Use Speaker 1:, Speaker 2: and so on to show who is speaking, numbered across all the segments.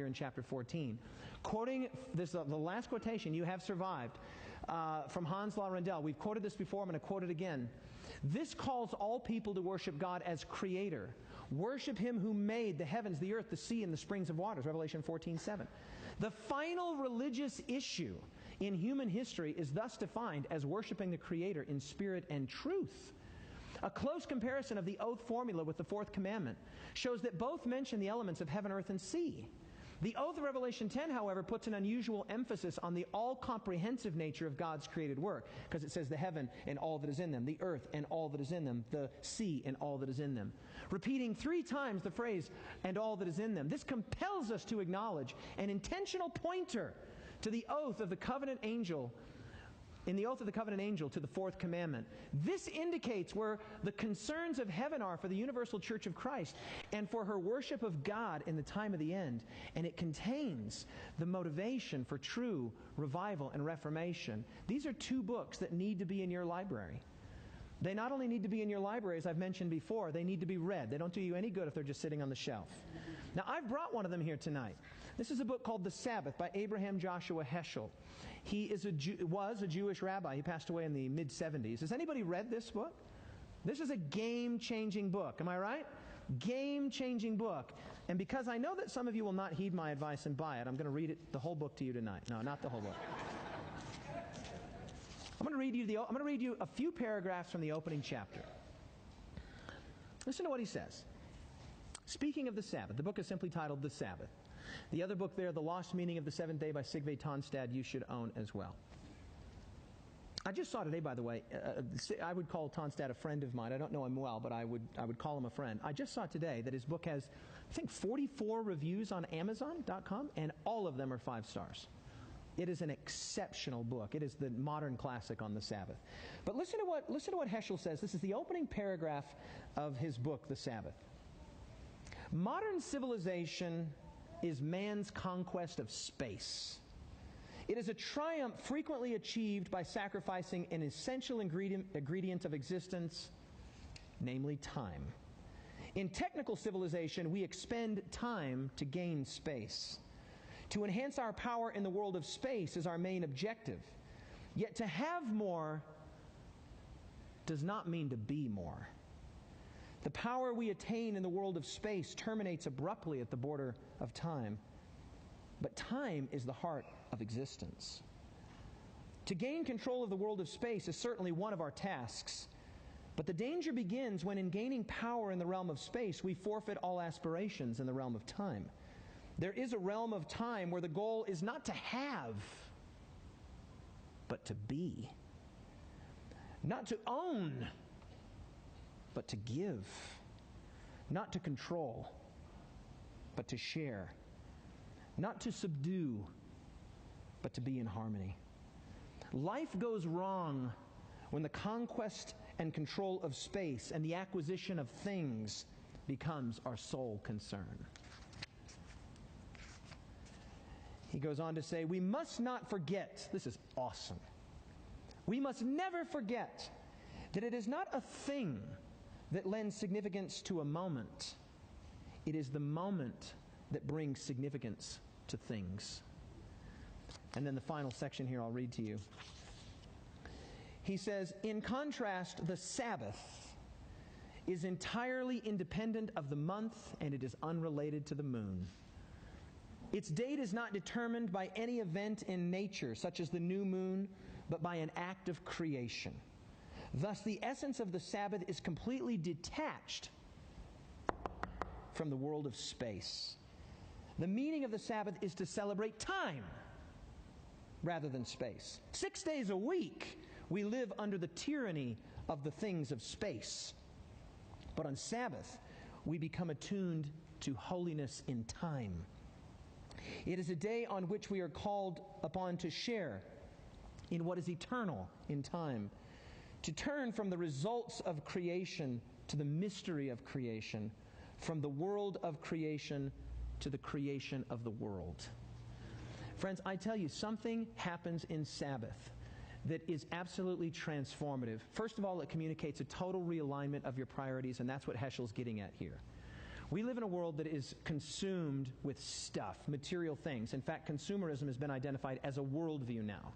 Speaker 1: in chapter 14. Quoting this, the last quotation you have survived from Hans Law Rendell. We've quoted this before. I'm going to quote it again. This calls all people to worship God as Creator. Worship Him who made the heavens, the earth, the sea, and the springs of waters. Revelation 14:7. The final religious issue in human history is thus defined as worshiping the Creator in spirit and truth. A close comparison of the oath formula with the fourth commandment shows that both mention the elements of heaven, earth, and sea. The oath of Revelation 10, however, puts an unusual emphasis on the all-comprehensive nature of God's created work, because it says the heaven and all that is in them, the earth and all that is in them, the sea and all that is in them. Repeating 3 times the phrase, and all that is in them. This compels us to acknowledge an intentional pointer to the oath of the covenant angel, in the oath of the covenant angel to the fourth commandment. This indicates where the concerns of heaven are for the universal church of Christ and for her worship of God in the time of the end. And it contains the motivation for true revival and reformation. These are 2 books that need to be in your library. They not only need to be in your library, as I've mentioned before, they need to be read. They don't do you any good if they're just sitting on the shelf. Now, I've brought one of them here tonight. This is a book called The Sabbath by Abraham Joshua Heschel. He was a Jewish rabbi. He passed away in the mid-70s. Has anybody read this book? This is a game-changing book. Am I right? Game-changing book. And because I know that some of you will not heed my advice and buy it, I'm going to read the whole book to you tonight. No, not the whole book. I'm going to read you a few paragraphs from the opening chapter. Listen to what he says. Speaking of the Sabbath, the book is simply titled The Sabbath. The other book there, The Lost Meaning of the Seventh Day by Sigve Tonstad, you should own as well. I just saw today, by the way, I would call Tonstad a friend of mine. I don't know him well, but I would call him a friend. I just saw today that his book has, I think, 44 reviews on Amazon.com, and all of them are 5 stars. It is an exceptional book. It is the modern classic on the Sabbath. But listen to what Heschel says. This is the opening paragraph of his book, The Sabbath. Modern civilization is man's conquest of space. It is a triumph frequently achieved by sacrificing an essential ingredient of existence, namely time. In technical civilization, we expend time to gain space. To enhance our power in the world of space is our main objective. Yet to have more does not mean to be more. The power we attain in the world of space terminates abruptly at the border of time. But time is the heart of existence. To gain control of the world of space is certainly one of our tasks. But the danger begins when, in gaining power in the realm of space, we forfeit all aspirations in the realm of time. There is a realm of time where the goal is not to have, but to be. Not to own, but to give. Not to control, but to share. Not to subdue, but to be in harmony. Life goes wrong when the conquest and control of space and the acquisition of things becomes our sole concern. He goes on to say, we must not forget, this is awesome, we must never forget that it is not a thing that lends significance to a moment. It is the moment that brings significance to things. And then the final section here I'll read to you. He says, in contrast, the Sabbath is entirely independent of the month and it is unrelated to the moon. Its date is not determined by any event in nature, such as the new moon, but by an act of creation. Thus, the essence of the Sabbath is completely detached from the world of space. The meaning of the Sabbath is to celebrate time rather than space. 6 days a week, we live under the tyranny of the things of space. But on Sabbath, we become attuned to holiness in time. It is a day on which we are called upon to share in what is eternal in time, to turn from the results of creation to the mystery of creation, from the world of creation to the creation of the world. Friends, I tell you, something happens in Sabbath that is absolutely transformative. First of all, it communicates a total realignment of your priorities, and that's what Heschel's getting at here. We live in a world that is consumed with stuff, material things. In fact, consumerism has been identified as a worldview now.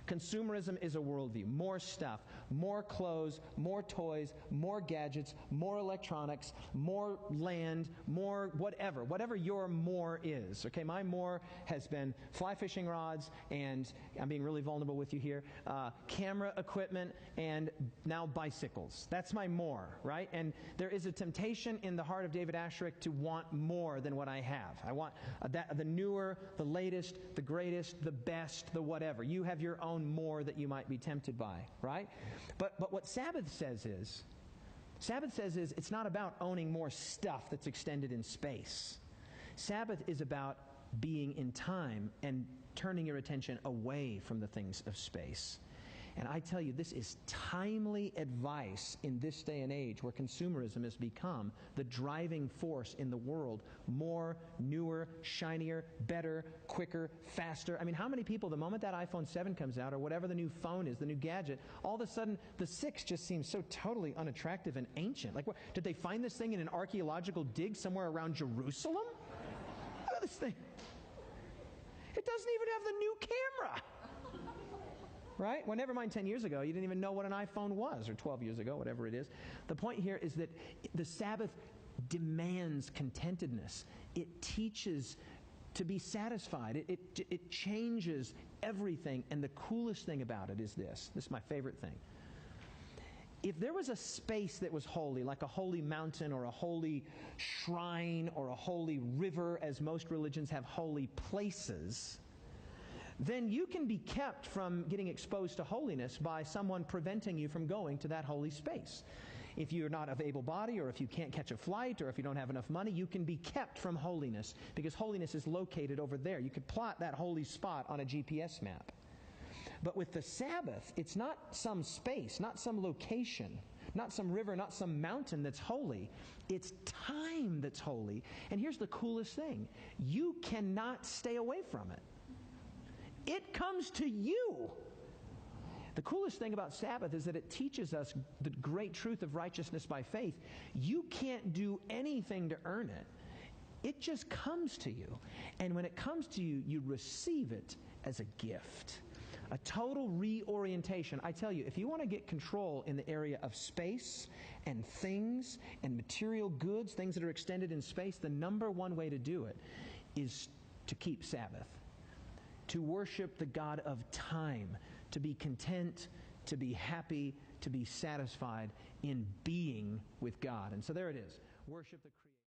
Speaker 1: Consumerism is a worldview. More stuff, more clothes, more toys, more gadgets, more electronics, more land, more whatever. Whatever your more is. Okay, my more has been fly fishing rods, and I'm being really vulnerable with you here, camera equipment, and now bicycles. That's my more, right? And there is a temptation in the heart of David Asscherick to want more than what I have. I want the newer, the latest, the greatest, the best, the whatever. You have your own more that you might be tempted by, right? But what Sabbath says is it's not about owning more stuff that's extended in space. Sabbath is about being in time and turning your attention away from the things of space. And I tell you, this is timely advice in this day and age where consumerism has become the driving force in the world. More, newer, shinier, better, quicker, faster. I mean, how many people, the moment that iPhone 7 comes out, or whatever the new phone is, the new gadget, all of a sudden the 6 just seems so totally unattractive and ancient. Like, what, did they find this thing in an archaeological dig somewhere around Jerusalem? Look at this thing. It doesn't even have the new camera. Right? Well, never mind 10 years ago, you didn't even know what an iPhone was, or 12 years ago, whatever it is. The point here is that the Sabbath demands contentedness. It teaches to be satisfied. It changes everything. And the coolest thing about it is this. This is my favorite thing. If there was a space that was holy, like a holy mountain or a holy shrine or a holy river, as most religions have holy places, then you can be kept from getting exposed to holiness by someone preventing you from going to that holy space. If you're not of able body, or if you can't catch a flight, or if you don't have enough money, you can be kept from holiness because holiness is located over there. You could plot that holy spot on a GPS map. But with the Sabbath, it's not some space, not some location, not some river, not some mountain that's holy. It's time that's holy. And here's the coolest thing. You cannot stay away from it. It comes to you. The coolest thing about Sabbath is that it teaches us the great truth of righteousness by faith. You can't do anything to earn it. It just comes to you. And when it comes to you, you receive it as a gift. A total reorientation. I tell you, if you want to get control in the area of space and things and material goods, things that are extended in space, the number one way to do it is to keep Sabbath. To worship the God of time, to be content, to be happy, to be satisfied in being with God. And so there it is. Worship the Creator.